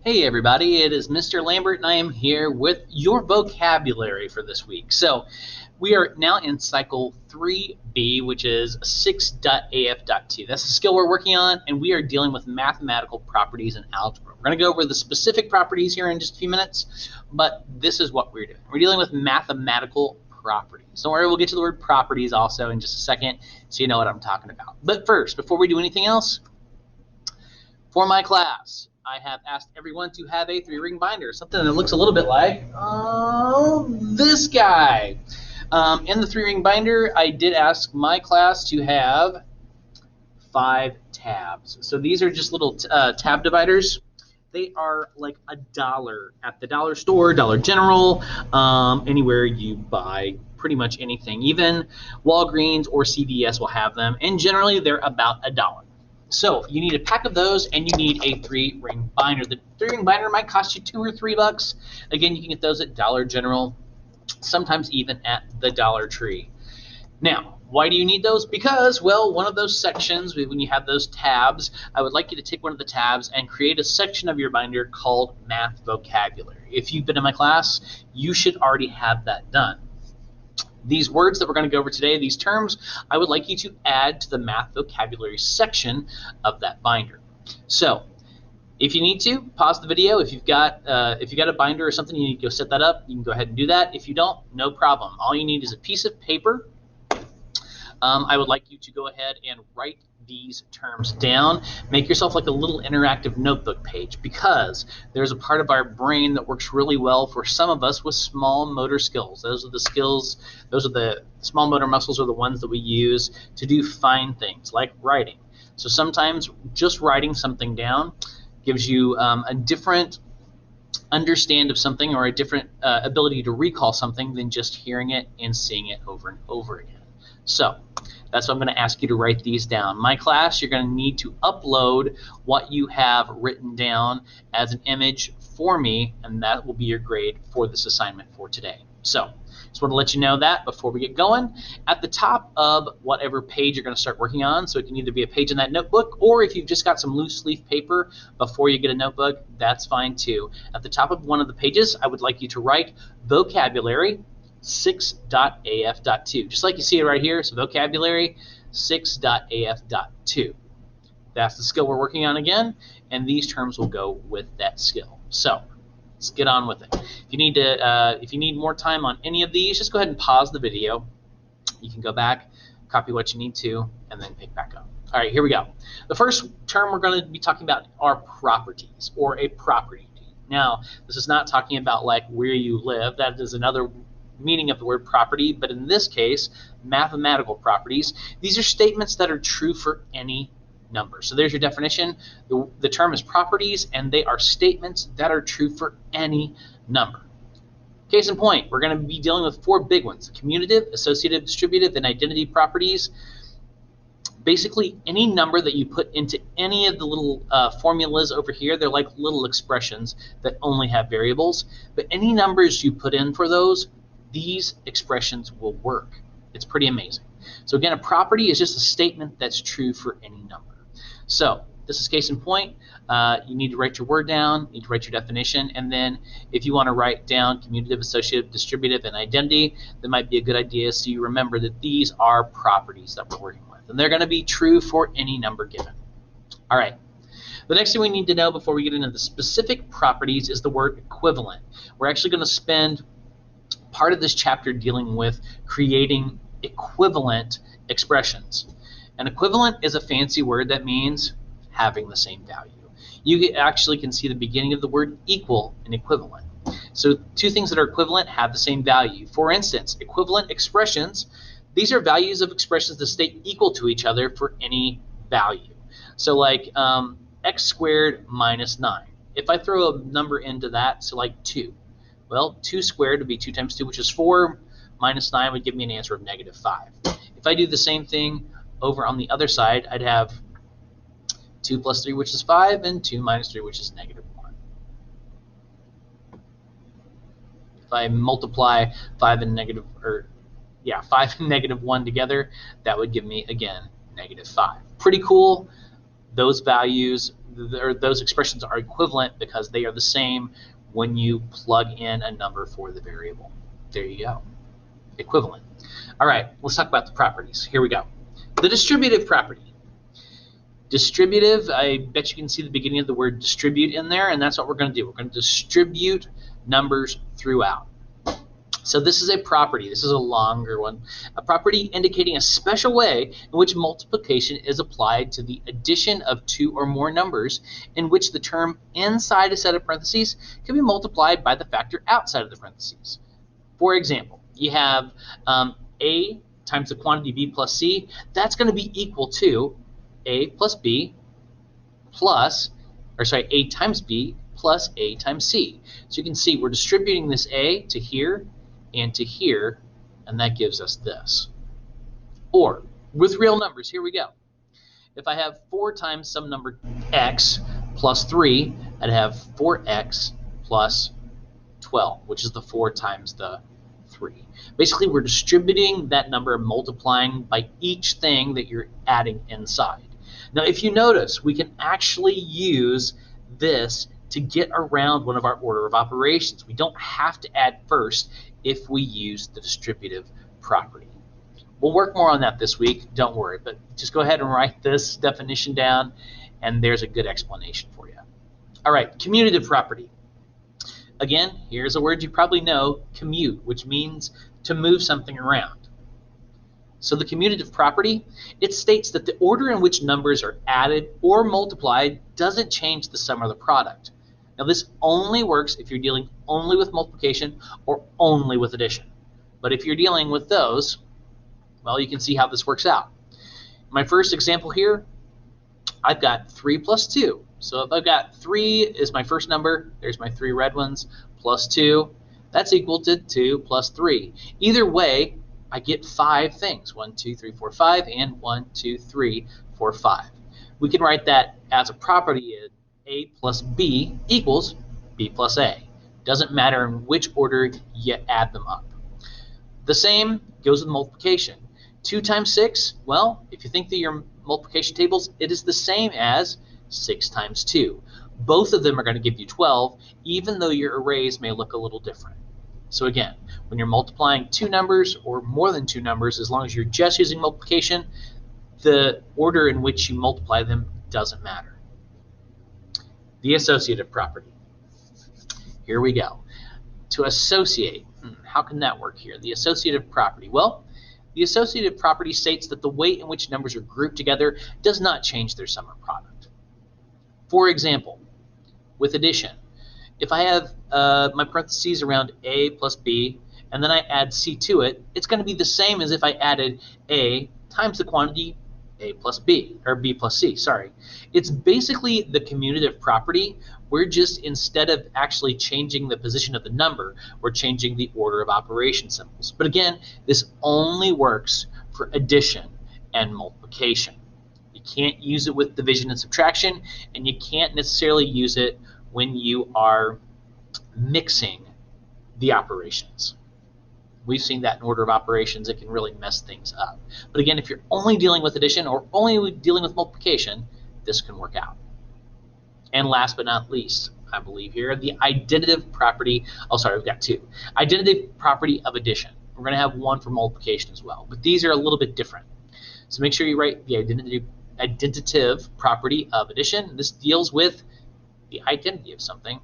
Hey everybody, it is Mr. Lambert and I am here with your vocabulary for this week. So we are now in cycle 3B, which is 6.af.2. That's the skill we're working on, and we are dealing with mathematical properties in algebra. We're going to go over the specific properties here in just a few minutes, but this is what we're doing. We're dealing with mathematical properties. Don't worry, we'll get to the word properties also in just a second so you know what I'm talking about. But first, before we do anything else, for my class, I have asked everyone to have a 3-ring binder, something that looks a little bit like this guy. In the 3-ring binder, I did ask my class to have 5 tabs. So these are just little tab dividers. They are like $1 at the dollar store, Dollar General, anywhere you buy pretty much anything. Even Walgreens or CVS will have them, and generally they're about $1. So you need a pack of those, and you need a 3-ring binder. The 3-ring binder might cost you $2 or $3. Again, you can get those at Dollar General, sometimes even at the Dollar Tree. Now, why do you need those? Because, well, one of those sections, when you have those tabs, I would like you to take one of the tabs and create a section of your binder called Math Vocabulary. If you've been in my class, you should already have that done. These words that we're going to go over today, these terms, I would like you to add to the math vocabulary section of that binder. So, if you need to, pause the video. If you've got a binder or something, you need to go set that up. You can go ahead and do that. If you don't, no problem. All you need is a piece of paper. I would like you to go ahead and write these terms down. Make yourself like a little interactive notebook page, because there's a part of our brain that works really well for some of us with small motor skills. Those are the small motor muscles are the ones that we use to do fine things like writing. So sometimes just writing something down gives you a different understand of something, or a different ability to recall something, than just hearing it and seeing it over and over again. So that's why I'm going to ask you to write these down. My class, you're going to need to upload what you have written down as an image for me, and that will be your grade for this assignment for today. So just want to let you know that before we get going. At the top of whatever page you're going to start working on, so it can either be a page in that notebook, or if you've just got some loose leaf paper before you get a notebook, that's fine too. At the top of one of the pages, I would like you to write vocabulary 6.af.2, just like you see it right here. So vocabulary 6.af.2. That's the skill we're working on again, and these terms will go with that skill. So let's get on with it. If you need more time on any of these, just go ahead and pause the video. You can go back, copy what you need to, and then pick back up. All right, here we go. The first term we're going to be talking about are properties, or a property. Now, this is not talking about like where you live. That is another meaning of the word property, but in this case, mathematical properties. These are statements that are true for any number. So there's your definition. The term is properties, and they are statements that are true for any number. Case in point, we're going to be dealing with 4 big ones: commutative, associative, distributive, and identity properties. Basically, any number that you put into any of the little formulas over here, they're like little expressions that only have variables. But any numbers you put in for those, these expressions will work. It's pretty amazing. So again, a property is just a statement that's true for any number. So this is case in point. You need to write your word down, you need to write your definition, and then if you want to write down commutative, associative, distributive, and identity, that might be a good idea, so you remember that these are properties that we're working with, and they're going to be true for any number given. All right. The next thing we need to know before we get into the specific properties is the word equivalent. We're actually going to spend part of this chapter dealing with creating equivalent expressions. An equivalent is a fancy word that means having the same value. You actually can see the beginning of the word equal in equivalent. So 2 things that are equivalent have the same value. For instance, equivalent expressions, these are values of expressions that stay equal to each other for any value. So like x squared minus 9. If I throw a number into that, so like 2, well, 2 squared would be 2 times 2, which is 4, minus 9 would give me an answer of -5. If I do the same thing over on the other side, I'd have 2 plus 3, which is 5, and 2 minus 3, which is -1. If I multiply 5 and -1 together, that would give me, again, -5. Pretty cool. those values or those expressions are equivalent because they are the same when you plug in a number for the variable. There you go. Equivalent. All right, let's talk about the properties. Here we go. The distributive property. Distributive, I bet you can see the beginning of the word distribute in there, and that's what we're going to do. We're going to distribute numbers throughout. So this is a property. This is a longer one. A property indicating a special way in which multiplication is applied to the addition of two or more numbers, in which the term inside a set of parentheses can be multiplied by the factor outside of the parentheses. For example, you have A times the quantity B plus C. That's going to be equal to A plus B plus, or sorry, A times B plus A times C. So you can see we're distributing this A to here and to here, and that gives us this. Or with real numbers, here we go. If I have 4 times some number x plus 3, I'd have 4x plus 12, which is the 4 times the 3. Basically, we're distributing that number and multiplying by each thing that you're adding inside. Now, if you notice, we can actually use this to get around one of our order of operations. We don't have to add first if we use the distributive property. We'll work more on that this week, don't worry, but just go ahead and write this definition down, and there's a good explanation for you. All right, commutative property. Again, here's a word you probably know, commute, which means to move something around. So the commutative property, it states that the order in which numbers are added or multiplied doesn't change the sum or the product. Now this only works if you're dealing only with multiplication or only with addition. But if you're dealing with those, well, you can see how this works out. My first example here, I've got 3 plus 2. So if I've got 3 is my first number, there's my 3 red ones, plus 2, that's equal to 2 plus 3. Either way, I get 5 things, 1, 2, 3, 4, 5, and 1, 2, 3, 4, 5. We can write that as a property in A plus B equals B plus A. Doesn't matter in which order you add them up. The same goes with multiplication. 2 times 6, well, if you think that your multiplication tables, it is the same as 6 times 2. Both of them are going to give you 12, even though your arrays may look a little different. So again, when you're multiplying 2 numbers or more than 2 numbers, as long as you're just using multiplication, the order in which you multiply them doesn't matter. The associative property. Here we go. To associate, how can that work here? The associative property. Well, the associative property states that the way in which numbers are grouped together does not change their sum or product. For example, with addition, if I have my parentheses around A plus B, and then I add C to it, it's going to be the same as if I added A times the quantity A plus B, or B plus C, sorry. It's basically the commutative property. We're just, instead of actually changing the position of the number, we're changing the order of operation symbols. But again, this only works for addition and multiplication. You can't use it with division and subtraction, and you can't necessarily use it when you are mixing the operations. We've seen that in order of operations, it can really mess things up. But again, if you're only dealing with addition or only dealing with multiplication, this can work out. And last but not least, I believe here, the identitive property, oh sorry, we've got 2. Identitive property of addition. We're going to have 1 for multiplication as well, but these are a little bit different. So make sure you write the identitive property of addition. This deals with the identity of something.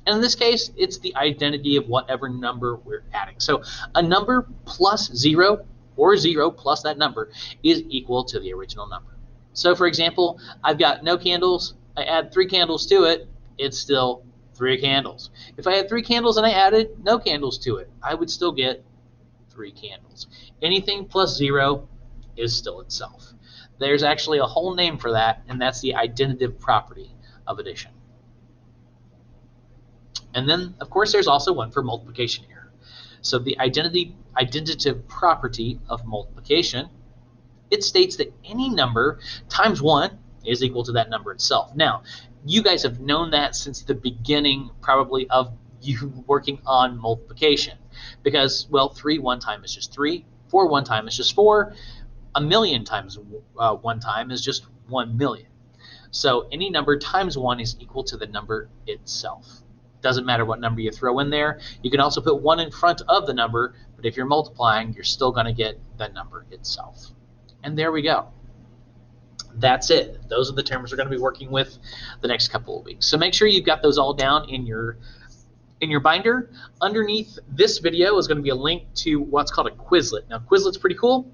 And in this case, it's the identity of whatever number we're adding. So a number plus 0 or 0 plus that number is equal to the original number. So for example, I've got no candles. I add 3 candles to it. It's still 3 candles. If I had 3 candles and I added no candles to it, I would still get 3 candles. Anything plus 0 is still itself. There's actually a whole name for that, and that's the identitive property of addition. And then, of course, there's also one for multiplication here. So the identitive property of multiplication, it states that any number times 1 is equal to that number itself. Now, you guys have known that since the beginning, probably, of you working on multiplication. Because, well, 3 one time is just 3, 4 one time is just 4, 1,000,000 times 1 time is just 1,000,000. So any number times 1 is equal to the number itself. Doesn't matter what number you throw in there. You can also put 1 in front of the number, but if you're multiplying, you're still going to get the number itself. And there we go. That's it. Those are the terms we're going to be working with the next couple of weeks. So make sure you've got those all down in your binder. Underneath this video is going to be a link to what's called a Quizlet. Now, Quizlet's pretty cool.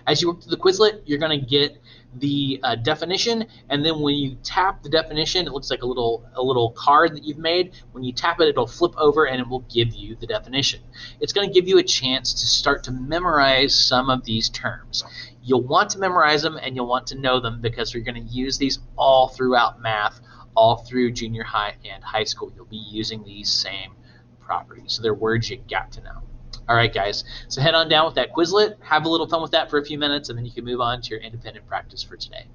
As you work through the Quizlet, you're going to get the definition, and then when you tap the definition, it looks like a little card that you've made. When you tap it, it'll flip over and it will give you the definition. It's going to give you a chance to start to memorize some of these terms. You'll want to memorize them and you'll want to know them because you're going to use these all throughout math, all through junior high and high school. You'll be using these same properties. So they're words you got to know. All right, guys, so head on down with that Quizlet, have a little fun with that for a few minutes, and then you can move on to your independent practice for today.